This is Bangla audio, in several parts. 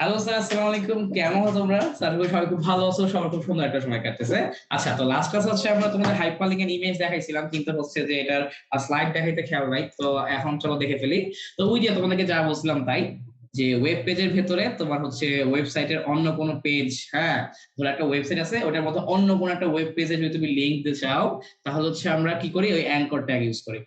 হ্যালো স্যার, আসসালামু আলাইকুম। কেমন আছো তোমরা? স্যার সবাই খুব ভালো আছো, সবার খুব সুন্দর একটা সময় কাটতেছে। আচ্ছা, তো লাস্ট ক্লাস হচ্ছে আমরা তোমাদের হাইপারলিংক এর ইমেজ দেখাইছিলাম, কিন্তু হচ্ছে যে এটার স্লাইড দেখাইতে খেয়াল নাই। তো এখন চলো দেখে ফেলি। তো ওই যে তোমাদেরকে যা বলছিলাম তাই, যে ওয়েব পেজের ভেতরে তোমার হচ্ছে ওয়েবসাইটের অন্য কোনো পেজ, হ্যাঁ, ধরো একটা ওয়েবসাইট আছে, ওটার মধ্যে অন্য কোনো একটা ওয়েব পেজে যদি তুমি লিংক দিতে চাও, তাহলে হচ্ছে আমরা কি করি, ওই অ্যাঙ্কর ট্যাগ ইউজ করি।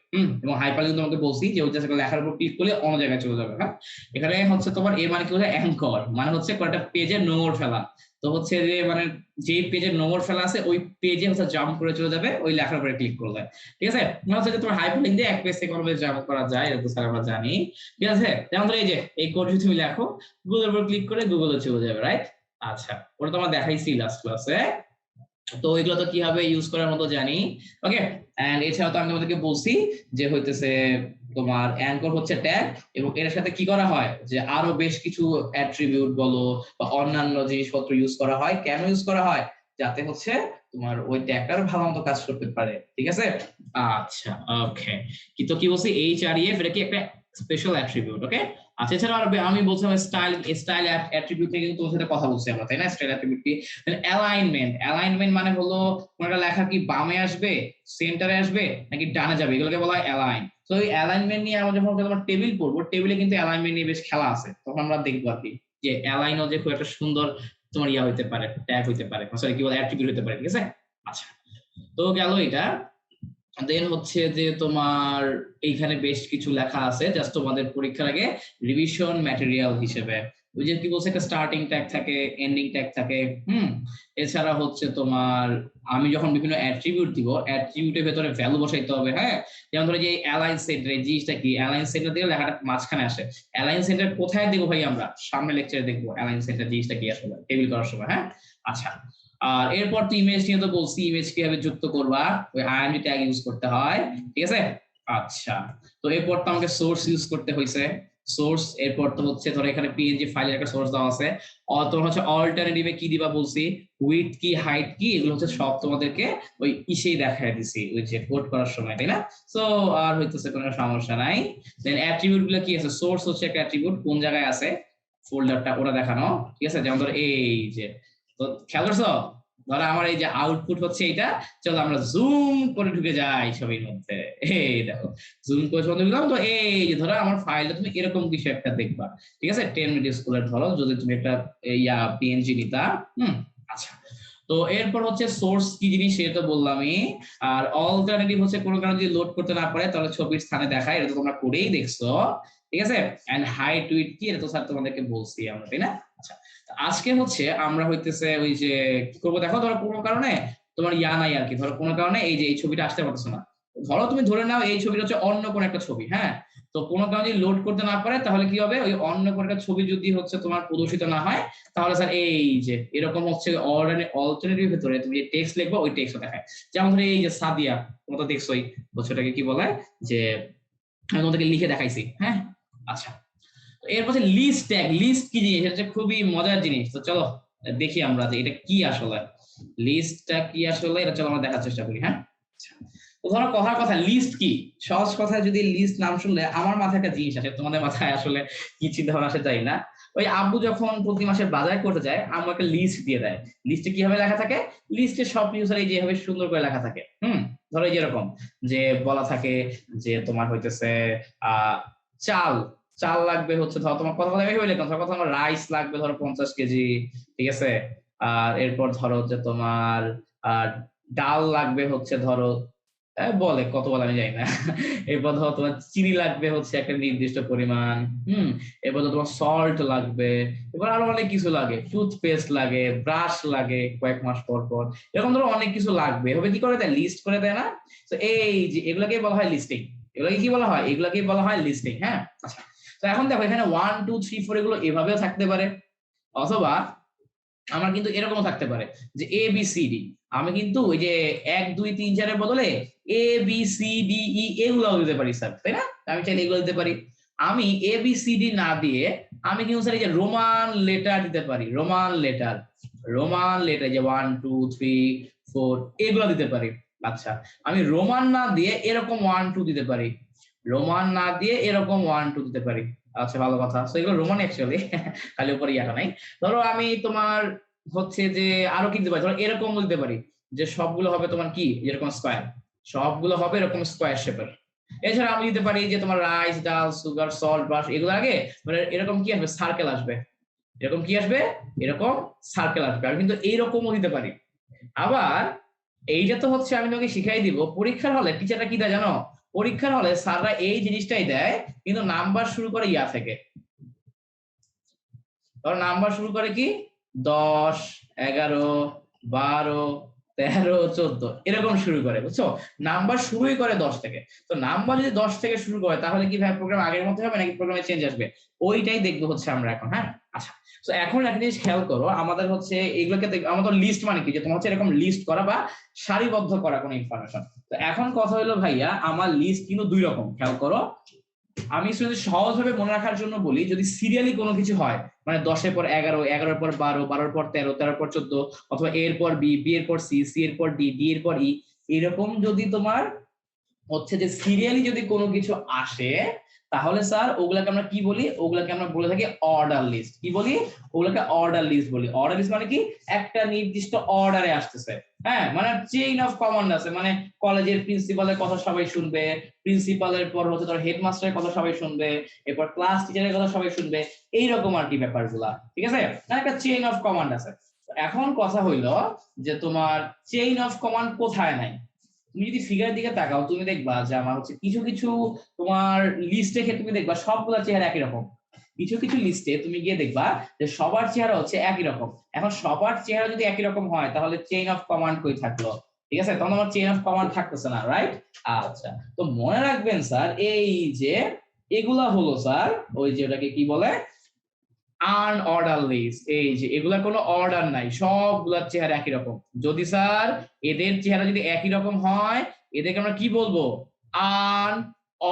এবং হাইপারলিংক তোমাকে বলছি যে ওই জায়গায় লেখার উপর ক্লিক করলে অন্য জায়গায় চলে যাবে। হ্যাঁ, এখানে হচ্ছে তোমার এ মানে কি হচ্ছে অ্যাঙ্কর, মানে হচ্ছে একটা পেজে নোংর ফেলা। তো হচ্ছে যে মানে যে পেজে নোংর ফেলা আছে ওই পেজে হচ্ছে জাম্প করে চলে যাবে ওই লেখার উপরে ক্লিক করলে। ঠিক আছে, মানে হচ্ছে যে তোমার হাইপারলিংক দিয়ে এক পেজ থেকে অন্য পেজে জাম্প করা যায়, এটা তো স্যার আমরা জানি। ঠিক আছে, যেমন ধরো এই যে এই কোড যদি তুমি লেখো, গুগলের উপর ক্লিক করে গুগলে চলে যাবে, রাইট? আচ্ছা, ওটা তো আমরা দেখাইছি লাস্ট ক্লাসে। তো এগুলো তো কিভাবে ইউজ করার মতো জানি। ওকে, এন্ড এছাড়াও তো আমি তোমাদেরকে বলছি যে হইতেছে তোমার অ্যাঙ্কর হচ্ছে ট্যাগ, এবং এর সাথে কি করা হয় যে আরো বেশ কিছু অ্যাট্রিবিউট বলো বা অন্যান্য জিনিসপত্র ইউজ করা হয়। কেন ইউজ করা হয়? যাতে হচ্ছে তোমার ওই ট্যাগটার ভালো মতো কাজ করতে পারে। ঠিক আছে, আচ্ছা, ওকে। কিন্তু কি বলছি, এইচ আর এফ এটা কি একটা স্পেশাল অ্যাট্রিবিউট। ওকে, আচ্ছা, এছাড়া আমি বলছিলাম স্টাইল স্টাইল অ্যাট্রিবিউট নিয়ে কিন্তু তোমার সাথে কথা বলছি আমরা, তাই না? স্টাইল অ্যাট্রিবিউট কি? অ্যালাইনমেন্ট, অ্যালাইনমেন্ট মানে হলো কোন একটা লেখা কি বামে আসবে, সেন্টারে আসবে, নাকি ডানে যাবে, এগুলোকে বলা হয় অ্যালাইন। তো এই অ্যালাইনমেন্ট নিয়ে আমরা যখন তোমার টেবিল পড়বো, টেবিলে কিন্তু অ্যালাইনমেন্ট নিয়ে বেশ খেলা আছে, তখন আমরা দেখবো আর কি যে অ্যালাইনও যে খুব একটা সুন্দর তোমার ইয়া হইতে পারে, ট্যাগ হইতে পারে, সরি কি বলে, অ্যাট্রিবিউট হইতে পারে। ঠিক আছে, আচ্ছা, তো গেল এটা। দেন হচ্ছে যে তোমার এইখানে বেশ কিছু লেখা আছে জাস্ট তোমাদের পরীক্ষার আগে রিভিশন ম্যাটেরিয়াল হিসেবে। ওই যে কি বলছে, একটা স্টার্টিং ট্যাগ থাকে, এন্ডিং ট্যাগ থাকে। এছাড়া হচ্ছে তোমার আমি যখন বিভিন্ন অ্যাট্রিবিউট দিব, অ্যাট্রিবিউটের ভেতরে ভ্যালু বসাইতে হবে। হ্যাঁ, যেমন ধরো যে অ্যালাইন সেন্টার, এই জিনিসটা কি, অ্যালাইন সেন্টার দিয়ে লেখাটা মাঝখানে আসে। অ্যালাইন সেন্টার কোথায় দেবো ভাই? আমরা সামনে লেকচারে দেখবো অ্যালাইন সেন্টার জিনিসটা কি আসলে টেবিল করার সময়। হ্যাঁ, আচ্ছা, আর এরপর তো ইমেজ নিয়ে তো বলছি, ইমেজ কিভাবে যুক্ত করবা, ওই আইএমডি ট্যাগ ইউজ করতে হয়। ঠিক আছে, আচ্ছা, তো এরপর তো আমাকে সোর্স ইউজ করতে হয়েছে। সোর্স, এরপর তো হচ্ছে ধরো এখানে পিএনজি ফাইলের একটা সোর্স দেওয়া আছে। তোমার হচ্ছে অল্টারনেটিভে কি দিবা বলছি, উইডথ কি, হাইট কি, এগুলো হচ্ছে সব তোমাদেরকে ওই ইসেই দেখায় দিছি ওই যে কোড করার সময়, তাই না? সো আর হইতেছে কোনো সমস্যা নাই। দেন অ্যাট্রিবিউট গুলো কি আছে, সোর্স হচ্ছে একটা অ্যাট্রিবিউট, কোন জায়গায় আছে ফোল্ডারটা ওটা দেখানো। ঠিক আছে, যেমন ধরো এই যে, তো খেয়াল করছো, ধরো আমার এই যে আউটপুট হচ্ছে এটা, চলো আমরা জুম করে ঢুকে যাই ছবির মধ্যে। এই দেখো, জুম করে ছবি ঢুকলাম, তো এই যে ধরো আমার ফাইলটা তুমি এরকম কিছু একটা দেখবা। ঠিক আছে, 10 মিনিট স্কুলের ধরো যদি তুমি একটা ইয়া পিএনজি নিতা। আচ্ছা, তো এরপর হচ্ছে সোর্স কি জিনিস সেটা তো বললামই। আর অল্টারনেটিভ হচ্ছে কোনো কারণে যদি লোড করতে না পারে তাহলে ছবির স্থানে দেখায়, এটা তো তোমরা করেই দেখছো। ঠিক আছে, এন্ড হাইট উইডথ কি, এটা তো স্যার তোমাদেরকে বলছি আমরা, তাই না? আচ্ছা, আজকে হচ্ছে আমরা হইতেছে ওই যে কি করবো দেখো, ধরো কোনো কারণে তোমার ইয়া নাই আর কি, ধরো কোনো কারণে এই যে এই ছবিটা আসতে পারছো না, ধরো তুমি ধরে নাও এই ছবিটা হচ্ছে অন্য কোনো একটা ছবি। হ্যাঁ, তো কোনো কারণে যদি লোড করতে না পারে তাহলে কি হবে, ওই অন্য কোনো একটা ছবি যদি হচ্ছে তোমার প্রদর্শিত না হয়, তাহলে স্যার এই যে এরকম হচ্ছে অল্টারনেটিভ ভেতরে তুমি যে টেক্সট লিখবে ওই টেক্সট দেখায়। যেমন ধরো এই যে সাদিয়া, তোমরা তো দেখছোই, বছরটাকে কি বলে, যে আমি তোমাদেরকে লিখে দেখাইছি। হ্যাঁ, আচ্ছা, এরপর লিস্ট ট্যাগ, লিস্ট কি জিনিস, এটা খুবই মজার জিনিস। তো চলো দেখি আমরা যে এটা কি আসলে, লিস্টটা কি আসলে, এটা চলো আমরা দেখার চেষ্টা করি। হ্যাঁ, তো ধরো কথার কথা, লিস্ট কি, সহজ কথায় যদি লিস্ট নাম শুনলে আমার মাথায় একটা জিনিস আসে, তোমাদের মাথায় আসলে কি চিন্তা ভাবনা আসে তাই না? ওই আব্বু যখন প্রতি মাসে বাজার করতে যায়, আম্মু একটা লিস্ট দিয়ে দেয়। লিস্টে কিভাবে লেখা থাকে, লিস্টে সব নিউজ এই যেভাবে সুন্দর করে লেখা থাকে। ধরো এই যেরকম যে বলা থাকে যে তোমার হইতেছে আহ চাল, চাল লাগবে হচ্ছে, ধরো তোমার কথা কথা ভেবে লিখলাম, ধরো কথা আমার রাইস লাগবে ধরো 50 কেজি। ঠিক আছে, আর এরপর ধরো যে তোমার আর ডাল লাগবে হচ্ছে ধরো বলে কত বলে আমি জানি না। এরপর ধরো তোমার চিনি লাগবে হচ্ছে একটা নির্দিষ্ট পরিমাণ। এরপর তোমার সল্ট লাগবে, এবার আরো অনেক কিছু লাগে, টুথপেস্ট লাগে, ব্রাশ লাগে কয়েক মাস পর পর, এরকম ধরো অনেক কিছু লাগবে। এভাবে কি করে দেয়, লিস্ট করে দেয় না? তো এই যে এগুলাকে বলা হয় লিস্টিং। এগুলোকে কি বলা হয়, এগুলাকে বলা হয় লিস্টিং। হ্যাঁ, আচ্ছা, তো এখন দেখো এখানে 1 2 3 4 এগুলো এভাবেও থাকতে পারে, অথবা আমার কিন্তু এরকমও থাকতে পারে যে এ বি সি ডি। আমি কিন্তু ওই যে 1 2 3 4 এর বদলে এ বি সি ডি ই এগুলো দিতে পারি স্যার, তাই না? আমি চাইলে এগুলো দিতে পারি। আমি এ বি সি ডি না দিয়ে আমি কিন্তু স্যার এই যে রোমান লেটার দিতে পারি, রোমান লেটার, রোমান লেটার যে 1 2 3 4 এগুলো দিতে পারি। আচ্ছা, আমি রোমান না দিয়ে এরকম 1 2 দিতে পারি, রোমান না দিয়ে এরকম 1 2 দিতে পারি। আচ্ছা, ভালো কথা। সো এগুলো রোমান অ্যাকচুয়ালি, খালি উপরে ইয়াটা নাই। ধরো আমি তোমার হচ্ছে যে আরো কি দিতে পারি, ধরো এরকম বলতে পারি যে সবগুলো হবে তোমার কি এরকম স্কোয়ার, সবগুলো হবে এরকম স্কোয়ার শেপের। এছাড়া আমি দিতে পারি যে তোমার রাইস, ডাল, সুগার, সল্ট, ব্রাশ, এগুলো আগে মানে এরকম কি আসবে, সার্কেল আসবে। এরকম কি আসবে, এরকম সার্কেল আসবে। আমি কিন্তু এইরকমও দিতে পারি। আবার এইটা তো হচ্ছে আমি তোমাকে শিখাই দিব পরীক্ষার হলে। টিচাররা কি দেয় জানো, পরীক্ষার হলে স্যাররা এই জিনিসটাই দেয়, কিন্তু নাম্বার শুরু করে ইয়া থেকে। ধরো নাম্বার শুরু করে কি 10, 11, 12, 13, 14 এরকম শুরু করে, বুঝছো? নাম্বার শুরুই করে 10 থেকে। তো নাম্বার যদি 10 থেকে শুরু করে তাহলে কি ভাই প্রোগ্রাম আগের মতো হবে নাকি প্রোগ্রামে চেঞ্জ আসবে? ওইটাই দেখবো হচ্ছে আমরা এখন। হ্যাঁ, আচ্ছা। তো এখন একটা জিনিস খেয়াল করো, আমাদের হচ্ছে এগুলোকে আমাদের লিস্ট মানে কি, যে তোমার হচ্ছে এরকম লিস্ট করা বা সারিবদ্ধ করা কোনো ইনফরমেশন। তো এখন কথা হলো ভাইয়া, আমার লিস্ট কিন্তু দুই রকম, খেয়াল করো। আমি যদি সহজভাবে মনে রাখার জন্য বলি, যদি সিরিয়ালি কোনো কিছু হয়, মানে 10-এর পর 11, 11-এর পর 12, 12-এর পর 13, 13-এর পর 14, অথবা এর পর বি, বি এর পর সি, সি এর পর ডি, ডি এর পর ই, এরকম যদি তোমার হচ্ছে যে সিরিয়ালি যদি কোনো কিছু আসে, তাহলে স্যার ওগুলাকে আমরা কি বলি, ওগুলাকে আমরা বলে থাকি অর্ডার লিস্ট। কি বলি, ওগুলাকে অর্ডার লিস্ট বলি। অর্ডার লিস্ট মানে কি, একটা নির্দিষ্ট অর্ডারে আসতেছে। হ্যাঁ, মানে চেইন অফ কমান্ড আছে, মানে কলেজের প্রিন্সিপালের কথা সবাই শুনবে, প্রিন্সিপালের পর হচ্ছে ধর হেডমাস্টারের কথা সবাই শুনবে, এরপর ক্লাস টিচারের কথা সবাই শুনবে, এইরকম আর কি ব্যাপারগুলা। ঠিক আছে, না একটা চেইন অফ কমান্ড আছে। এখন কথা হইলো যে তোমার চেইন অফ কমান্ড কোথায় নাই। তুমি যদি ফিগারের দিকে তাকাও, তুমি দেখবা যে আমার হচ্ছে কিছু কিছু তোমার লিস্টে ক্ষেত্রে তুমি দেখবা সবগুলা চেহারা একই রকম। কিছু কিছু লিস্টে তুমি গিয়ে দেখবা যে সবার চেহারা হচ্ছে একই রকম। এখন সবার চেহারা যদি একই রকম হয় তাহলে চেইন অফ কমান্ড কই থাকলো? ঠিক আছে, তখন আমার চেইন অফ কমান্ড থাকতেছে না, রাইট? আচ্ছা, তো মনে রাখবেন স্যার, এই যে এগুলা হলো স্যার ওই যে ওটাকে কি বলে, আনঅর্ডার লিস্ট। এই যে এগুলা কোনো অর্ডার নাই, সবগুলোর চেহারা একই রকম। যদি স্যার এদের চেহারা যদি একই রকম হয়, এদেরকে আমরা কি বলবো, আন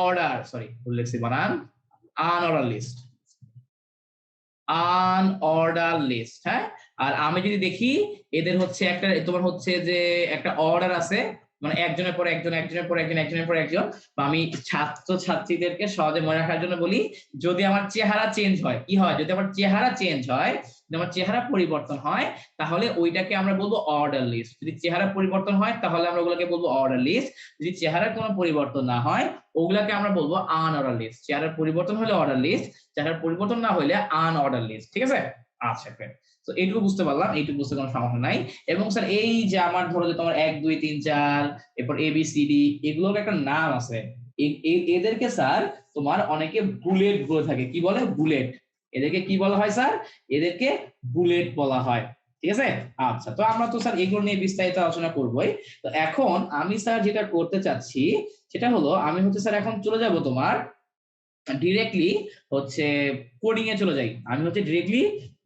অর্ডার, সরি ভুল লিখছি বানান, আনঅর্ডার লিস্ট, আনঅর্ডার লিস্ট। হ্যাঁ, আর আমি যদি দেখি এদের হচ্ছে একটা তোমার হচ্ছে যে একটা অর্ডার আছে, মানে একজনের পর একজন, একজনের পর একজন, একজনের পর একজন, বা আমি ছাত্র ছাত্রীদেরকে সহজে মনে রাখার জন্য বলি, যদি আমার চেহারা চেঞ্জ হয়, কি হয়, যদি আমার চেহারা চেঞ্জ হয়, যদি আমার চেহারা পরিবর্তন হয়, তাহলে ওইটাকে আমরা বলবো অর্ডার লিস্ট। যদি চেহারা পরিবর্তন হয় তাহলে আমরা ওগুলোকে বলবো অর্ডার লিস্ট। যদি চেহারার কোনো পরিবর্তন না হয়, ওগুলাকে আমরা বলবো আনঅর্ডার লিস্ট। চেহারার পরিবর্তন হলে অর্ডার লিস্ট, চেহারার পরিবর্তন না হলে আনঅর্ডার লিস্ট। ঠিক আছে, আচ্ছা ফ্রেন্ড। তো এইটুকু বুঝতে পারলাম, এইটুকু বুঝতে কোনো সমস্যা নাই। এবং স্যার এই যে আমার ধরো যে তোমার 1, 2, 3, 4, এরপর ABCD, এগুলোর একটা নাম আছে। এদেরকে স্যার তোমার অনেকে বুলেট বলে থাকে। কি বলে, বুলেট। এদেরকে কি বলা হয় স্যার, এদেরকে বুলেট বলা হয়। ঠিক আছে, আচ্ছা। তো আমরা তো স্যার এগুলো নিয়ে বিস্তারিত আলোচনা করবোই। তো এখন আমি স্যার যেটা করতে চাচ্ছি সেটা হলো, আমি হচ্ছে স্যার এখন চলে যাব তোমার ডিরেক্টলি হচ্ছে কোডিং এ চলে যাই। আমি হচ্ছে ডিরেক্টলি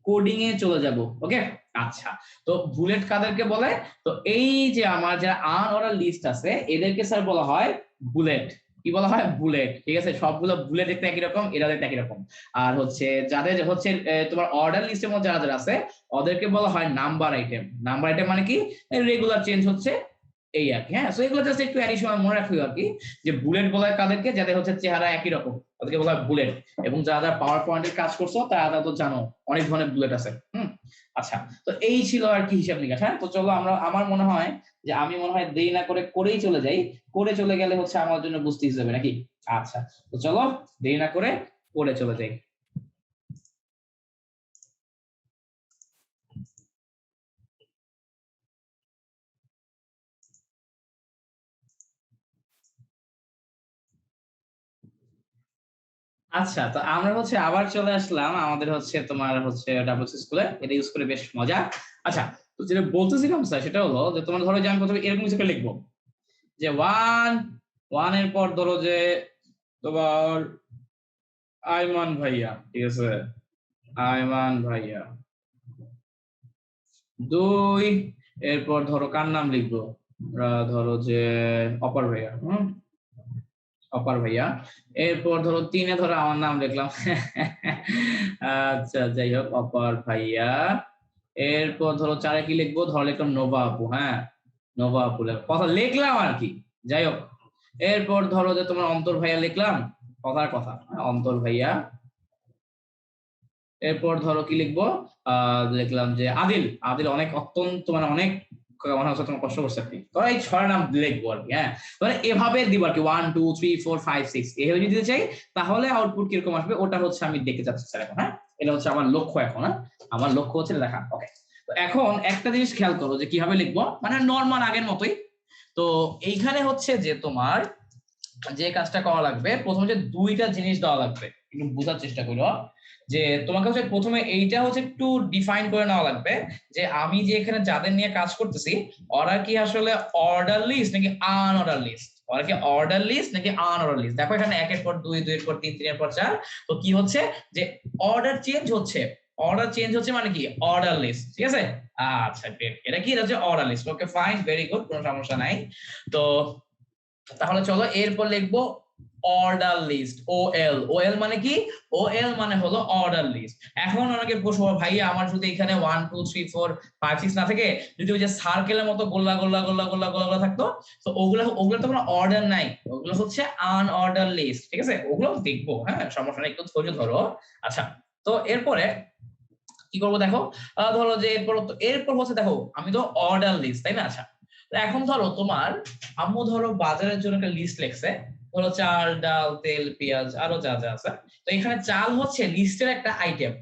কোডিং এ চলে যাব। ওকে, আচ্ছা। তো বুলেট কাদেরকে বলে, তো এই যে আমার যারা আনঅর্ডার লিস্ট আছে এদেরকে স্যার বলা হয় বুলেট। কি বলা হয়, বুলেট। ঠিক আছে, সবগুলো বুলেট দেখতে একই রকম, এরা দেখতে একই রকম। আর হচ্ছে যাদের হচ্ছে তোমার অর্ডার লিস্টের মধ্যে যারা যারা আছে ওদেরকে বলা হয় নাম্বার আইটেম। নাম্বার আইটেম মানে কি, রেগুলার চেঞ্জ হচ্ছে, এই আর কি। হ্যাঁ, সো এগুলো জাস্ট একটু অ্যাডিশনাল মনে রাখি আর কি, যে বুলেট বলা হয় কাদেরকে, যাদের হচ্ছে চেহারা একই রকম, তাদেরকে বলা হয় বুলেট। এবং যারা যারা পাওয়ার পয়েন্টের কাজ করছো তারা তো জানো অনেক ধরনের বুলেট আছে। আচ্ছা। তো এই ছিল আর কি হিসাব নিকাশ। হ্যাঁ, তো চলো আমরা, আমার মনে হয় যে আমি মনে হয় দেরি না করে করেই চলে যাই। করে চলে গেলে হচ্ছে আমার জন্য বুঝতে যাবে নাকি। আচ্ছা, তো চলো দেরি না করে করে চলে যাই। আচ্ছা, তো আমরা হচ্ছে আবার চলে আসলাম আমাদের হচ্ছে তোমার হচ্ছে ডাব্লিউসি স্কুলে। এটা ইউজ করে বেশ মজা। আচ্ছা, তো যেটা বলতেছিলাম স্যার সেটা হলো যে তোমার ধরো যে আমি প্রথমে এরকম কিছু একটা লিখবো, যে ওয়ান, ওয়ানের পর ধরো যে তোমার আইমান ভাইয়া। ঠিক আছে, আইমান ভাইয়া। দুই, এরপর ধরো কার নাম লিখবো, ধরো যে অপর ভাইয়া। অপার ভাইয়া। এরপর ধরো তিনে ধরো আমার নাম লিখলাম। আচ্ছা, যাই হোক, অপার ভাইয়া। এরপর ধরো চারে কি লিখবো, ধরো লিখলাম নোভা আপু। হ্যাঁ, নোভা আপু কথা লিখলাম আর কি। যাই হোক, এরপর ধরো যে তোমার অন্তর ভাইয়া লিখলাম, কথার কথা, অন্তর ভাইয়া। এরপর ধরো কি লিখবো, লিখলাম যে আদিল। আদিল অনেক অত্যন্ত মানে অনেক মনে হচ্ছে তোমার কষ্ট করছে আর কি, তো এই 6 নাম লিখবো আর কি। হ্যাঁ, মানে এভাবে দিব আর কি, 1 2 3 4 5 6 এভাবে যদি দিতে চাই তাহলে আউটপুট কিরকম আসবে ওটা হচ্ছে আমি দেখতে চাচ্ছি স্যার এখন। হ্যাঁ, এটা হচ্ছে আমার লক্ষ্য এখন। হ্যাঁ, আমার লক্ষ্য হচ্ছে এটা দেখা। ওকে, তো এখন একটা জিনিস খেয়াল করো যে কিভাবে লিখবো, মানে নর্মাল আগের মতোই। তো এইখানে হচ্ছে যে তোমার যে কাজটা করা লাগবে, প্রথমে যে দুইটা জিনিস দেওয়া লাগবে, একটু বোঝার চেষ্টা করো। যে তোমাকে হচ্ছে প্রথমে এইটা হচ্ছে একটু ডিফাইন করে নেওয়া লাগবে যে আমি যে এখানে যাদের নিয়ে কাজ করতেছি ওরা কি আসলে অর্ডার লিস্ট নাকি আনঅর্ডার লিস্ট, ওরা কি অর্ডার লিস্ট নাকি আনঅর্ডার লিস্ট। দেখো এখানে 1 এর পর 2 2 এর পর 3 3 এর পর 4, তো কি হচ্ছে যে অর্ডার চেঞ্জ হচ্ছে। অর্ডার চেঞ্জ হচ্ছে মানে কি অর্ডার লিস্ট, ঠিক আছে। আচ্ছা গ্রেট, এটা কি, এটা হচ্ছে order list. Okay fine, very good, কোনো সমস্যা নাই। তো তাহলে চলো এরপর লিখবো অর্ডার লিস্ট। ওএল, ওএল মানে কি, ওএল মানে হলো অর্ডার লিস্ট। এখন অনেকে প্রশ্ন, ভাই আমার যদি এখানে 1 2 3 4 5 6 না থাকে, যদি ওই যে সার্কেলের মতো গোল্লা গোল্লা গোল্লা গোল্লা গোল্লা থাকতো, তো ওগুলো ওগুলো তো কোনো অর্ডার নাই, ওগুলো হচ্ছে আনঅর্ডার লিস্ট, ঠিক আছে। ওগুলো দেখবো, হ্যাঁ সমস্যা নেই, একটু ধৈর্য ধরো। আচ্ছা, তো এরপরে কি করবো দেখো, ধরো যে এরপর হচ্ছে দেখো আমি তো অর্ডার লিস্ট, তাই না। আচ্ছা, তো এখন ধরো তোমার আম্মু ধরো বাজারের জন্য একটা লিস্ট লিখছে, ধরো চাল ডাল তেল পেঁয়াজ আরো যা যা আছে। তো এখানে চাল হচ্ছে লিস্টের একটা আইটেম,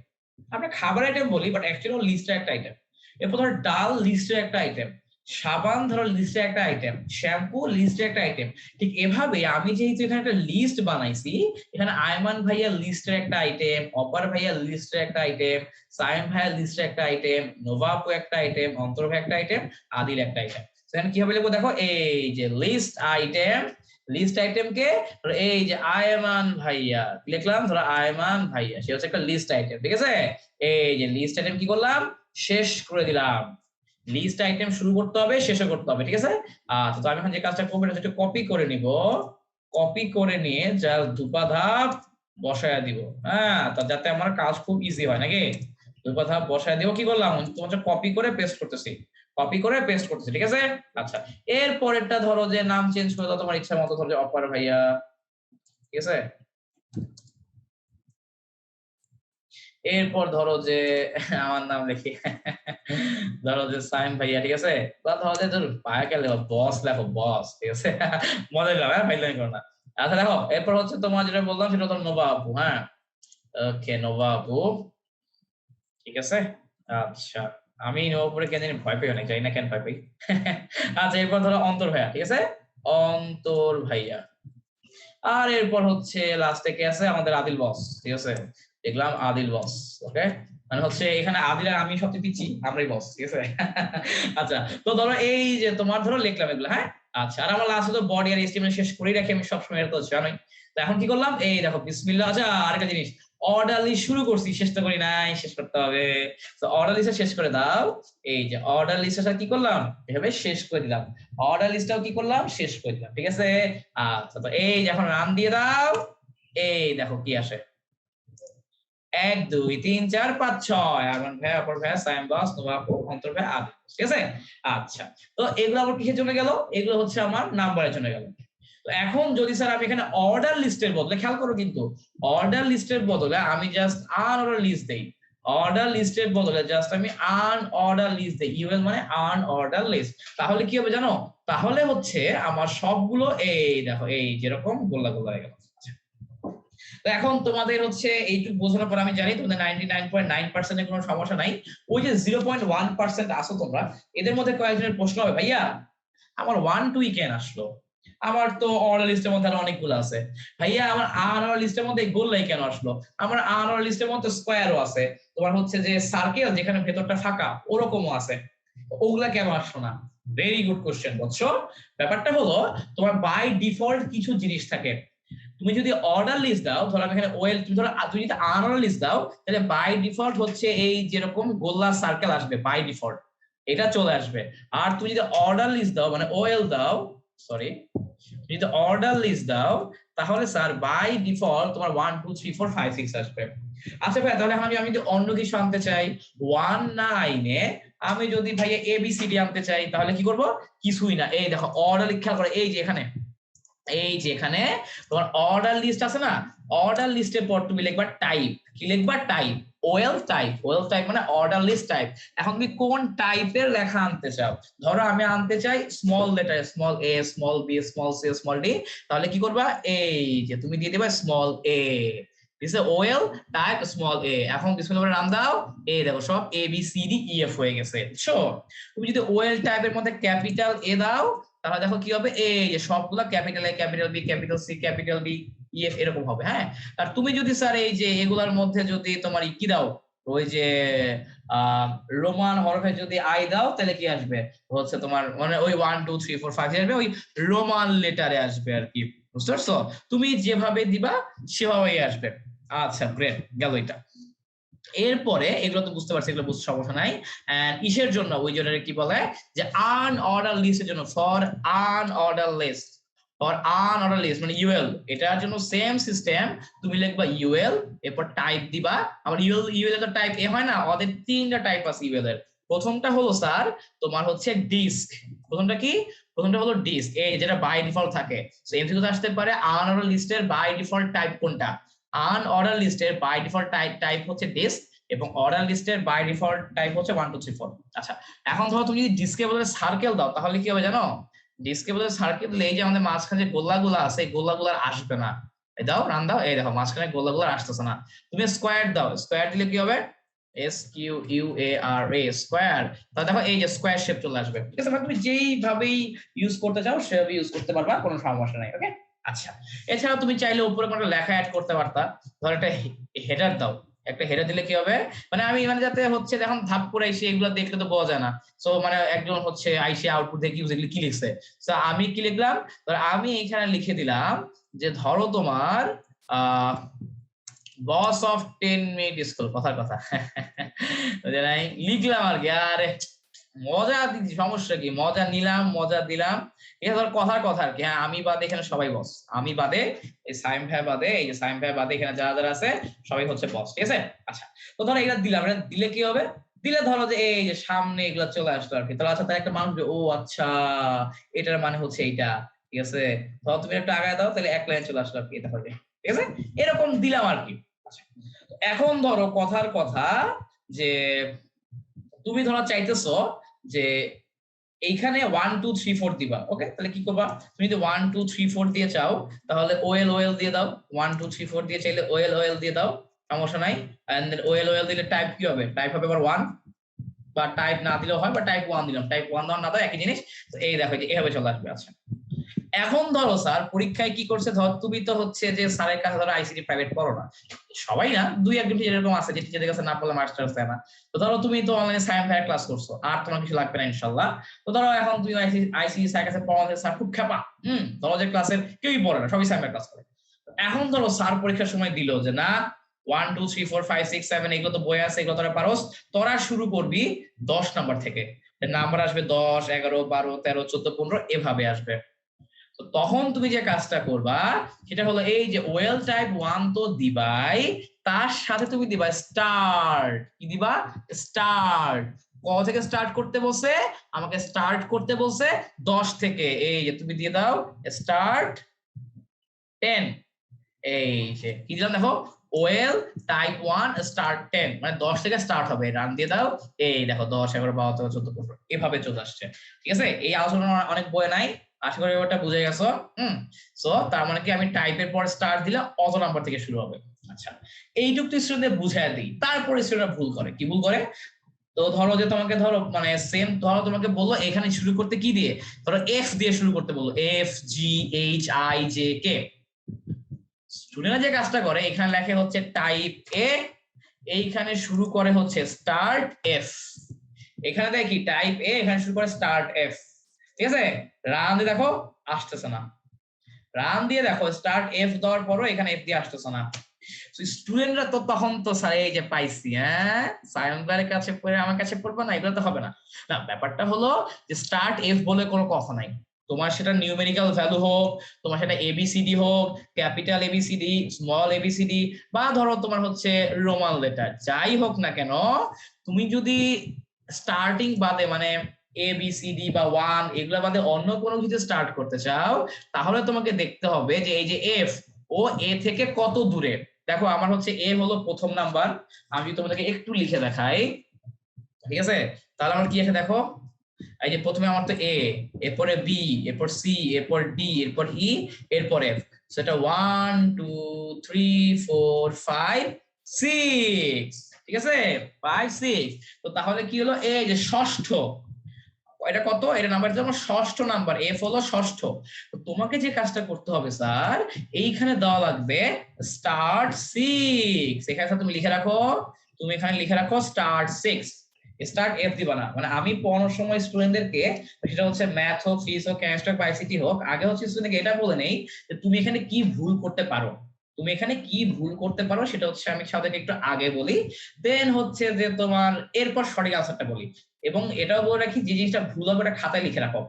আমরা খাবার আইটেম বলি বাট অ্যাকচুয়ালি লিস্টের একটা আইটেম। এরপর ধরো ডাল লিস্টের একটা আইটেম, সাবান ধরো লিস্টের একটা আইটেম, শ্যাম্পু লিস্টের একটা আইটেম। ঠিক এভাবে আমি যেহেতু এখানে একটা লিস্ট বানাইছি, এখানে আয়মান ভাইয়া লিস্টের একটা আইটেম, অপার ভাইয়া লিস্টের একটা আইটেম, সায়েম ভাইয়া লিস্টের একটা আইটেম, নোভা আপু একটা আইটেম, অন্তর ভাই একটা আইটেম, আদিল একটা আইটেম। এখানে কিভাবে লিখবো দেখো, এই যে লিস্ট আইটেম, লিস্ট আইটেম কে, এই যে আয়মান ভাইয়া লিখলাম, ধরো আয়মান ভাইয়া সে হচ্ছে একটা লিস্ট আইটেম, ঠিক আছে। এই যে লিস্ট আইটেম কি করলাম, শেষ করে দিলাম। লিস্ট আইটেম শুরু করতে হবে, শেষও করতে হবে, ঠিক আছে। আচ্ছা, তো আমি এখন যে কাজটা করবো এটা একটু কপি করে নিব, কপি করে নিয়ে যা দুপা ধাপ বসায় দিব। হ্যাঁ, তা যাতে আমার কাজ খুব ইজি হয় নাকি, দুপা ধাপ বসায় দিব। কি করলাম, তোমার কপি করে পেস্ট করতেছি, কপি করে পেস্ট করতেছি, ঠিক আছে। আচ্ছা, এর পরেরটা ধরো যে নাম চেঞ্জ করে দাও তোমার ইচ্ছা মতো, ধরো যে অপার ভাইয়া, ঠিক আছে। এরপর ধরো যে আমার নাম লিখি ধরো যে সাইম ভাইয়া, ঠিক আছে। বা ধরো যে পায়া কে লেখো, বস লেখো, বস, ঠিক আছে মজা দিলাম, হ্যাঁ ফাইলামি করো না। আচ্ছা দেখো, এরপর হচ্ছে তোমার যেটা বললাম সেটা তো নোভা আপু। হ্যাঁ, ওকে নোভা আপু, ঠিক আছে। আচ্ছা, আমি নোভা আপুরে কেন জানি ভয় পাই, অনেক জানি না কেন ভয় পাই আচ্ছা, এরপর ধরো অন্তর ভাইয়া, ঠিক আছে, অন্তর ভাইয়া। আর এরপর হচ্ছে লাস্টে কে আছে, আমাদের আদিল বস, ঠিক আছে। দেখলাম আদিল বস। ওকে, মানে হচ্ছে এখানে আদিল আর আমি সবচেয়ে পিচ্ছি, আমরাই বস, ঠিক আছে আচ্ছা, তো ধরো এই যে তোমার ধরো লিখলাম এগুলো। হ্যাঁ, আচ্ছা, আর আমার লাস্টে তো বডি আর এস্টিমেট শেষ করেই রাখি আমি সবসময়, এটা তো জানোই। তো এখন কি করলাম, এই দেখো বিসমিল্লাহ। আচ্ছা, আরেকটা জিনিস, অর্ডার লিস্ট শুরু করছি, শেষ তো করি নাই, শেষ করতে হবে। তো অর্ডার লিস্ট শেষ করে দাও। এই যে অর্ডার লিস্টটা কি করলাম, এভাবে শেষ করে দিলাম। অর্ডার লিস্টটাও কি করলাম, শেষ করে দিলাম, ঠিক আছে। আচ্ছা, তো এই যখন রান দিয়ে দাও, এই দেখো কি আসে, 1 2 3 4 5 6, আরমান ভাই, অপর ভাই, সাইম বস, নোভা আপু, অন্তর ভাই, আদিল, ঠিক আছে। আচ্ছা, তো এগুলো আবার কিসের জন্য গেল, এগুলো হচ্ছে আমার নাম্বারের জন্য গেল। তো এখন যদি স্যার আমি এখানে অর্ডার লিস্টের বদলে, খেয়াল করো কিন্তু, অর্ডার লিস্টের বদলে আমি জাস্ট আনঅর্ডার লিস্ট দেই, অর্ডার লিস্টের বদলে জাস্ট আমি আনঅর্ডার লিস্ট দেই, ইউএল মানে আনঅর্ডার লিস্ট, তাহলে কি হবে জানো, তাহলে হচ্ছে আমার সবগুলো এই দেখো এই যেরকম গোল্লা গোল্লা হয়ে গেল। তো এখন তোমাদের হচ্ছে এইটুকু বোঝানোর পর আমি জানি তোমাদের 99.9% কোনো সমস্যা নাই। ওই যে 0.1% আসো তোমরা, এদের মধ্যে কয়েকজনের প্রশ্ন হবে, ভাইয়া আমার 1 2 কেন আসলো, আমার তো অর্ডার লিস্টের মধ্যে আরো অনেকগুলো আছে। ভাইয়া আমার আনঅর্ডার লিস্টের মধ্যে গোল্লাই কেন আসলো, আমার আনঅর্ডার লিস্টের মধ্যে স্কোয়ারও আছে, তোমার হচ্ছে যে সার্কেল যেখানে ভেতরটা ফাঁকা ওরকমও আছে, ওগুলা কেন আসলো না। ভেরি গুড কোশ্চেন, বুঝছো। ব্যাপারটা হলো তোমার বাই ডিফল্ট কিছু জিনিস থাকে, তুমি যদি অর্ডার লিস্ট দাও, ধরো আমি এখানে ওয়েল, তুমি ধরো তুমি যদি আনঅর্ডার লিস্ট দাও তাহলে বাই ডিফল্ট হচ্ছে এই যেরকম গোল্লা সার্কেল আসবে, বাই ডিফল্ট এটা চলে আসবে। আর তুমি যদি অর্ডার লিস্ট দাও মানে ওয়েল দাও, সরি, যদি অর্ডার লিস্ট দাও তাহলে স্যার বাই ডিফল্ট তোমার 1 2 3 4 5 6 আসবে। আচ্ছা ভাই, তাহলে আমি যদি অন্য কিছু আনতে চাই 1 না আইনে, আমি যদি ভাইয়া এবিসিডি আনতে চাই তাহলে কি করব, কিছুই না, এই দেখো অর্ডার খেয়াল করে, এই যে এখানে, এই যে এখানে তোমার অর্ডার লিস্ট আছে না, অর্ডার লিস্টের পর তুমি লিখবা টাইপ, কি লিখবা টাইপ, ওয়েল টাইপ মানে অর্ডার লিস্ট টাইপ। এখন তুমি কোন টাইপের লেখা আনতে চাও, ধরো আমি আনতে চাই small letter, small A, small B, small C, small D, তাহলে কি করবা, এই যে তুমি দিয়ে দিবা small A, this is well type small A. এখন বিসমিল্লাহির নাম দাও, এই দেখো সব A B C D E F হয়ে গেছে, বুঝছো? তুমি যদি ওয়েল টাইপের মধ্যে ক্যাপিটাল এ দাও, তাহলে দেখো কি হবে, এই যে সবগুলা capital A, capital B, capital C, capital D, E F এরকম হবে। হ্যাঁ, আর তুমি যদি স্যার এই যে এগুলার মধ্যে যদি তোমার কি দাও, ওই যে রোমান হরফে যদি আই দাও, তাহলে কি আসবে, হচ্ছে তোমার মানে ওই 1 2 3 4 5 আসবে, ওই রোমান লেটারে আসবে আর কি, বুঝতে পারছো? তুমি যেভাবে দিবা সেভাবেই আসবে। আচ্ছা গ্রেট, গেল এটা। এরপরে এগুলো তো বুঝতে পারছি, এগুলো বুঝতে সমস্যা নাই। এন্ড ইসের জন্য ওই জন্য কি বলে যে আনঅর্ডার লিস্টের জন্য, for unorder list, for unorder list মানে ইউএল, এটার জন্য সেম সিস্টেম, তুমি লিখবা ইউএল, এরপর টাইপ দিবা। আমার ইউএল এর টাইপ এ হয় না, ওদের তিনটা টাইপ আছে ইউএল এর। প্রথমটা হলো স্যার তোমার হচ্ছে ডিস্ক, প্রথমটা কি, প্রথমটা হলো ডিস্ক, এই যেটা বাই ডিফল্ট থাকে। সো এমসিকিউ আসতে পারে আনঅর্ডার লিস্টের বাই ডিফল্ট টাইপ কোনটা, আনঅর্ডার লিস্টের বাই ডিফল্ট টাইপ হচ্ছে ডিস্ক, এবং অর্ডার লিস্টের বাই ডিফল্ট টাইপ হচ্ছে 1 2 3 4। আচ্ছা, এখন ধরো তুমি যদি ডিস্কে বদলে সার্কেল দাও, তাহলে কি হবে জানো, ডিস্কে বদলে সার্কেল দিলে এই যে আমাদের মাঝখানে যে গোলাগুলো আছে, এই গোলাগুলো আসবে না। এই দাও রান দাও, এই দেখো মাঝখানে গোলাগুলো আসতেছে না। তুমি স্কোয়ার দাও, স্কোয়ার দিলে কি হবে, S Q U A R A, square, তাহলে দেখো এই যে স্কোয়ার শেপ চলে আসবে। ঠিক আছে, তুমি যেইভাবেই ইউজ করতে চাও সেভাবে ইউজ করতে পারবা, কোনো সমস্যা নাই। ওকে, আচ্ছা, এছাড়া তুমি চাইলে উপরে কোনো লেখা অ্যাড করতে পারতা, ধর একটা হেডার দাও, একটা হেডার দিলে কি হবে, মানে আমি মানে যাতে হচ্ছে এখন ধাপ করে এসে এগুলো দেখলে তো বোঝা যায় না, সো মানে একজন হচ্ছে আইসে আউটপুট দেখি কি লিখছে, সো আমি কি লিখলাম, ধর আমি এখানে লিখে দিলাম যে ধরো তোমার বস অফ 10 মিনিট স্কুল, কথার কথা লিখলাম আর কি, আরে মজা দিচ্ছি, সমস্যা কি, মজা নিলাম, মজা দিলাম, এটা ধর কথার কথা আর কি। হ্যাঁ, আমি বাদে এখানে সবাই বস, আমি বাদে, এই সাইম ভাই বাদে, এই যে সাইম ভাই বাদে এখানে যারা যারা আছে সবাই হচ্ছে বস, ঠিক আছে? আচ্ছা, তো ধরো এটা দিলাম, এটা দিলে কি হবে, দিলে ধরো যে এই যে সামনে এগুলো চলে আসলো আর কি, তাহলে আচ্ছা, তার একটা মানুষ, ও আচ্ছা এটার মানে হচ্ছে এইটা, ঠিক আছে? ধরো তুমি একটু আগায় দাও, তাহলে এক লাইন চলে আসলো আর কি, এটা হবে, ঠিক আছে? এরকম দিলাম আর কি। আচ্ছা, এখন ধরো কথার কথা, যে তুমি ধরো চাইতেছো যে এইখানে 1 2 3 4 দিবা, ওকে, তাহলে কি করবা, তুমি যদি 1 2 3 4 দিয়ে চাও, তাহলে ওএল ওএল দিয়ে দাও, 1 2 3 4 দিয়ে চাইলে ওএল ওএল দিয়ে দাও, সমস্যা নাই। এন্ড দেন ওএল ওএল দিলে টাইপ কি হবে, টাইপ হবে আবার 1, বা টাইপ না দিলেও হয়, বা টাইপ 1 দিলাম, টাইপ 1 দাও না দাও একই জিনিস। তো এই দেখো যে এভাবে চলে আসবে। আচ্ছা, এখন ধরো স্যার পরীক্ষায় কি করছে, ধর তুমি তো হচ্ছে যে স্যারের কাছে ধরো আইসিটি প্রাইভেট পড়ো না, সবাই না, দুই একজন টিচার এরকম আছে যে টিচারের কাছে না পড়লে মাস্টার আছে না। তো ধরো তুমি তো অনলাইনে সায়েন্স ভাইয়ের ক্লাস করছো, আর তোমার কিছু লাগবে না ইনশাআল্লাহ। তো ধরো এখন তুমি আইসিটি স্যারের কাছে পড়াতে, স্যার খুব খেপা, ধরো যে ক্লাসের কেউই পড়ে না, সবাই সায়েন্স ক্লাস করে। এখন ধরো স্যার পরীক্ষার সময় দিল যে না 1 2 3 4 5 6 7 এগুলো তো বই আছে, এগুলো তোরা পারোস, তোরা শুরু করবি 10 নাম্বার থেকে, নাম্বার আসবে 10 11 12 13 14 15 এভাবে আসবে। তো তখন তুমি যে কাজটা করবা সেটা হলো এই যে ওয়েল টাইপ 1 তো দিবাই, তার সাথে তুমি দিবা স্টার্ট, কি দিবা, স্টার্ট। ক থেকে স্টার্ট করতে বলছে, আমাকে স্টার্ট করতে বলছে 10 থেকে, এই যে তুমি দিয়ে দাও স্টার্ট 10, এই যে কি দিলাম দেখো, ওয়েল টাইপ 1 স্টার্ট 10, মানে 10 থেকে স্টার্ট হবে, রান দিয়ে দাও, এই দেখো 10 11 12 13 14 15 এভাবে চলে আসছে। ঠিক আছে, এই আলোচনা অনেক বই নাই, আশা করি ব্যাপারটা বুঝে গেছো। সো তার মানে কি, আমি টাইপের পর স্টার্ট দিলে অত নাম্বার থেকে শুরু হবে। আচ্ছা, এইটুকু স্টুডেন্টদের বুঝায় দিই, তারপরে স্টুডেন্টরা ভুল করে, কি ভুল করে, তো ধরো যে তোমাকে ধরো মানে সেম ধরো তোমাকে বললো এখানে শুরু করতে কি দিয়ে, ধরো এফ দিয়ে শুরু করতে বললো, F G H I J K, স্টুডেন্টরা যে কাজটা করে এখানে লেখে হচ্ছে টাইপ এ, এইখানে শুরু করে হচ্ছে স্টার্ট এফ, এখানে দেখি টাইপ এ, এখানে শুরু করে স্টার্ট এফ, ঠিক আছে? রান দিয়ে দেখো আসতেছে না, রান দিয়ে দেখো স্টার্ট এফ দেওয়ার পরও এখানে এফ দিয়ে আসতেছে না। স্টুডেন্টরা তো তখন তো স্যার এই যে পাইছি, হ্যাঁ সায়ন ভাইয়ের কাছে পড়ে আমার কাছে পড়বে না, এগুলো তো হবে না। না, ব্যাপারটা হলো যে স্টার্ট এফ বলে কোনো কথা নাই, তোমার সেটা নিউমেরিক্যাল ভ্যালু হোক, তোমার সেটা এবিসিডি হোক, ক্যাপিটাল এবিসিডি, স্মল এবিসিডি, বা ধরো তোমার হচ্ছে রোমান লেটার, যাই হোক না কেন, তুমি যদি স্টার্টিং বাদে মানে এবিসিডি বা 1 এগুলা বাদে অন্য কোনো কিছু স্টার্ট করতে চাও, তাহলে তোমাকে দেখতে হবে যে এই যে এফ ও এ থেকে কত দূরে, দেখো আমার হচ্ছে এ হলো প্রথম নাম্বার, আমি যদি তোমাদেরকে একটু লিখে দেখাই, ঠিক আছে? তাহলে আমার কি আছে দেখো, এই যে প্রথমে আমার তো এ, এরপরে বি, এরপর সি, এরপর ডি, এরপর ই, এরপর এফ। সেটা 1 2 3 4 5 6, ঠিক আছে? 5 6। তো তাহলে কি হলো, এই যে ষষ্ঠ, এটা কত, এটা নাম্বার যেমন ষষ্ঠ নাম্বার, এফ হলো ষষ্ঠ। তো তোমাকে যে কাজটা করতে হবে স্যার, এইখানে দেওয়া লাগবে স্টার্ট 6। এখানে তুমি লিখে রাখো, তুমি এখানে লিখে রাখো স্টার্ট 6, স্টার্ট এফ দিবা না। মানে আমি পড়ানোর সময় স্টুডেন্টদেরকে, সেটা হচ্ছে ম্যাথ হোক, ফিজিক্স হোক, কেমিস্ট্রি হোক, আইসিটি হোক, আগে হচ্ছে স্টুডেন্টকে এটা বলে নেই যে তুমি এখানে কি ভুল করতে পারো, তুমি এখানে কি ভুল করতে পারো সেটা হচ্ছে আমি সাথে একটু আগে বলি, দেন হচ্ছে যে তোমার এরপর সঠিক আনসারটা বলি। এবং এটাও বলে রাখি, যে জিনিসটা ভুল হবে ওটা খাতায় লিখে রাখো।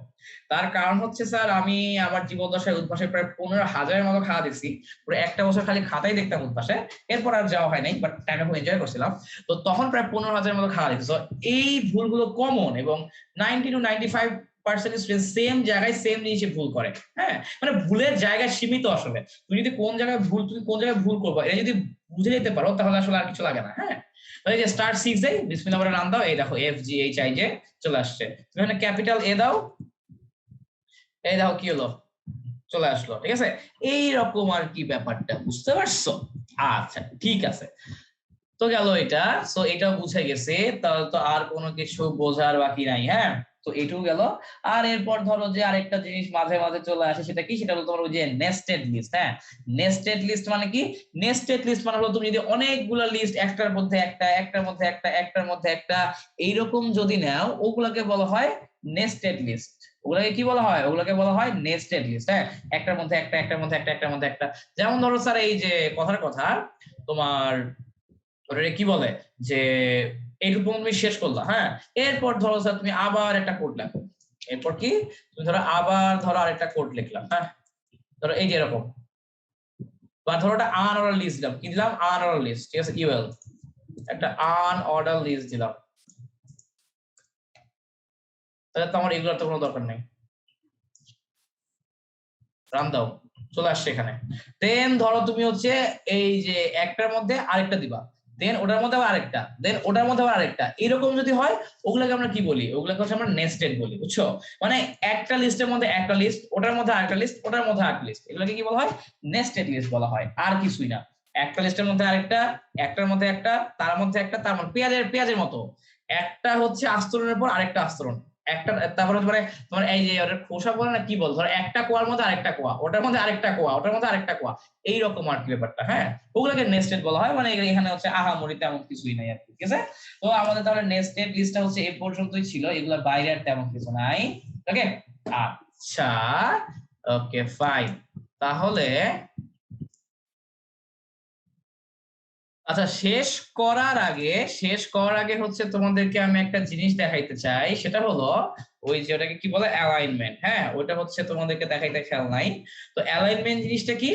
তার কারণ হচ্ছে স্যার, আমি আমার জীবদ্দশায় উদ্ভাসে প্রায় 15,000-এর মতো খাওয়া দেখছি, পুরো একটা বছর খালি খাতাই দেখতাম উদ্ভাসে, এরপর আর যাওয়া হয় নাই, বাট টাইমে খুব এনজয় করছিলাম। তো তখন প্রায় 15,000-এর মতো খাওয়া দেখছি। এই ভুলগুলো কমন, এবং 90 to 95% স্টুডেন্ট সেম জায়গায় সেম জিনিসে ভুল করে। হ্যাঁ, মানে ভুলের জায়গা সীমিত আসলে, তুমি যদি কোন জায়গায় ভুল, তুমি কোন জায়গায় ভুল করবো এটা যদি বুঝে নিতে পারো, তাহলে আসলে আর কিছু লাগে না। হ্যাঁ, এই যে স্টার্ট 6 দেই, বিসমিল্লাহ বলে নাম দাও, এই দেখো F G H I J চলে আসছে। তুমি এখানে ক্যাপিটাল এ দাও, এই দেখো কি হলো, চলে আসলো। ঠিক আছে, এইরকম আর কি ব্যাপারটা, বুঝতে পারছো? আচ্ছা ঠিক আছে, তো গেল এটা। সো এটা বুঝে গেছে, তাহলে তো আর কোনো কিছু বোঝার বাকি নাই। হ্যাঁ, তো এটুকু গেল। আর এরপর ধরো যে আরেকটা জিনিস মাঝে মাঝে চলে আসে, সেটা কি, সেটা হলো তোমার ওই যে নেস্টেড লিস্ট। হ্যাঁ, নেস্টেড লিস্ট মানে কি? নেস্টেড লিস্ট মানে হলো তুমি যদি অনেকগুলো লিস্ট, একটার মধ্যে একটা, একটার মধ্যে একটা, একটার মধ্যে একটা, এইরকম যদি নাও, ওগুলাকে বলা হয় নেস্টেড লিস্ট। ওগুলাকে কি বলা হয়? ওগুলাকে বলা হয় নেস্টেড লিস্ট। হ্যাঁ, একটার মধ্যে একটা, একটার মধ্যে একটা, একটার মধ্যে একটা। যেমন ধরো স্যার, এই যে কথার কথা, তোমার ওটা কি বলে, যে এইটুকু তুমি শেষ করলা। হ্যাঁ, এরপর ধরো স্যার তুমি আবার একটা কোড লেখো, এরপর কি, তুমি ধরো আবার ধরো আরেকটা কোড লিখলাম। হ্যাঁ, ধরো এই যে এরকম, বা ধরো একটা আনঅর্ডার লিস্ট দিলাম, কি দিলাম, আনঅর্ডার লিস্ট। ঠিক আছে, ইউএল একটা আনঅর্ডার লিস্ট দিলাম, তাহলে তো আমার এগুলোর তো কোনো দরকার নেই। রান দাও, চলে আসছে এখানে। দেন ধরো তুমি হচ্ছে এই যে একটার মধ্যে আরেকটা দিবা, দেন ওটার মধ্যে আবার আরেকটা, দেন ওটার মধ্যে আবার আরেকটা, এরকম যদি হয়, ওগুলোকে আমরা কি বলি? ওগুলোকে হচ্ছে আমরা নেস্টেড বলি, বুঝছো? মানে একটা লিস্টের মধ্যে একটা লিস্ট, ওটার মধ্যে আরেকটা লিস্ট, ওটার মধ্যে আরেকটা লিস্ট, এগুলোকে কি বলা হয়? নেস্টেড লিস্ট বলা হয়, আর কিছুই না। একটা লিস্টের মধ্যে আরেকটা, একটার মধ্যে একটা, তার মধ্যে একটা, তার মধ্যে পেঁয়াজের পেঁয়াজের মতো, একটা হচ্ছে আস্তরণের পর আরেকটা আস্তরণ, একটা, তারপরে মানে তোমার এই যে ওটা খোসা বলে না, কি বল, ধরো একটা কোয়ার মধ্যে আরেকটা কোয়া, ওটার মধ্যে আরেকটা কোয়া, ওটার মধ্যে আরেকটা কোয়া, এইরকম আর কি ব্যাপারটা। হ্যাঁ, ওগুলোকে নেস্টেড বলা হয়। মানে এখানে হচ্ছে আহামরি তেমন কিছুই নাই আর কি। ঠিক আছে, তো আমাদের তাহলে নেস্টেড লিস্টটা হচ্ছে এই পর্যন্তই ছিল, এগুলোর বাইরে আর তেমন কিছু নাই। ওকে, আচ্ছা, ওকে ফাইন। তাহলে আচ্ছা, শেষ করার আগে হচ্ছে তোমাদেরকে আমি একটা জিনিস দেখাইতে চাই, সেটা হলো ওই যে ওটাকে কি বলে, অ্যালাইনমেন্ট। হ্যাঁ, ওটা হচ্ছে তোমাদেরকে দেখাইতে খেয়াল নাই। তো অ্যালাইনমেন্ট জিনিসটা কি?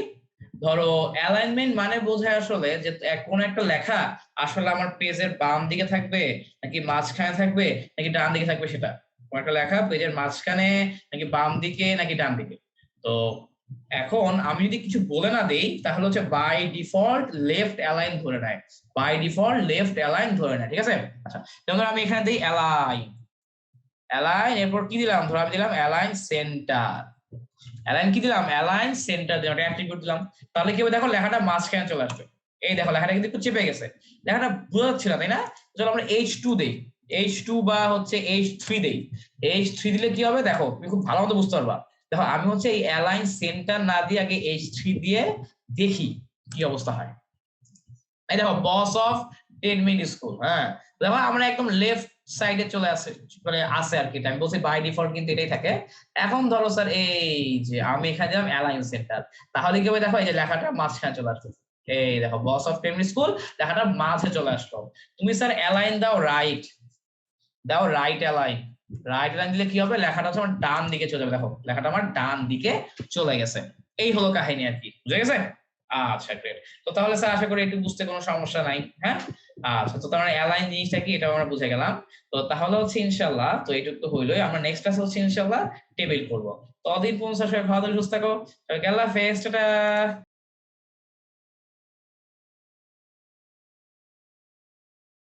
ধরো অ্যালাইনমেন্ট মানে বোঝায় আসলে যে কোন একটা লেখা আসলে আমার পেজের বাম দিকে থাকবে, নাকি মাঝখানে থাকবে, নাকি ডান দিকে থাকবে, সেটা। কোন একটা লেখা পেজের মাঝখানে, নাকি বাম দিকে, নাকি ডান দিকে। তো এখন আমি যদি কিছু বলে না দেই, তাহলে হচ্ছে বাই ডিফল্ট লেফট অ্যালাইন ধরে নেয়, বাই ডিফল্ট লেফট অ্যালাইন ধরে নেয়। ঠিক আছে, আচ্ছা, যেমন আমি এখানে দিই অ্যালাইন, অ্যালাইন, এরপর কি দিলাম, ধরো আমি দিলাম অ্যালাইন সেন্টার, অ্যালাইন কি দিলাম, অ্যালাইন সেন্টার দিলাম, একটা অ্যাট্রিবিউট দিলাম। তাহলে কি হবে দেখো, লেখাটা মাঝখানে চলে আসবে। এই দেখো লেখাটা কিন্তু একটু চেপে গেছে, লেখাটা বোঝা যাচ্ছে না, তাই না? চলো আমরা H2 দেই, H2 বা হচ্ছে H3 দেই। H3 দিলে কি হবে দেখো, তুমি খুব ভালো মতো বুঝতে পারবা। দেখো আমি হচ্ছে এই অ্যালাইন সেন্টার না দিয়ে আগে H3 দিয়ে দেখি কি অবস্থা হয়। এই দেখো বস অফ 10 মিনিট স্কুল। হ্যাঁ, দেখো আমরা একদম লেফট সাইডে চলে আসে, মানে আসে আর কি, আমি বলছি বাই ডিফল্ট কিন্তু এটাই থাকে। এখন ধরো স্যার এই যে আমি এখানে দিলাম অ্যালাইন সেন্টার, তাহলে কি হবে দেখো, এই যে লেখাটা মাঝখানে চলে আসবে। এই দেখো বস অফ 10 মিনিট স্কুল, লেখাটা মাঝে চলে আসলো। তুমি স্যার অ্যালাইন দাও রাইট, দাও রাইট অ্যালাইন, রাইট অ্যালাইন দিলে কি হবে, লেখাটা হচ্ছে আমার ডান দিকে চলে যাবে। দেখো লেখাটা আমার ডান দিকে চলে গেছে। এই হলো কাহিনী আর কি, বুঝে গেছে? আচ্ছা গ্রেট। তো তাহলে স্যার আশা করি একটু বুঝতে কোনো সমস্যা নাই। হ্যাঁ, আচ্ছা, তো তার অ্যালাইন জিনিসটা কি এটা আমরা বুঝে গেলাম। তো তাহলে হচ্ছে ইনশাআল্লাহ, তো এইটুকু তো হইলোই, আমরা নেক্সট ক্লাস হচ্ছে ইনশাআল্লাহ টেবিল করবো। ততদিন পর্যন্ত সবাই ভালো থাকো, সুস্থ থাকো, সবাইকে আল্লাহ হাফেজ, টাটা।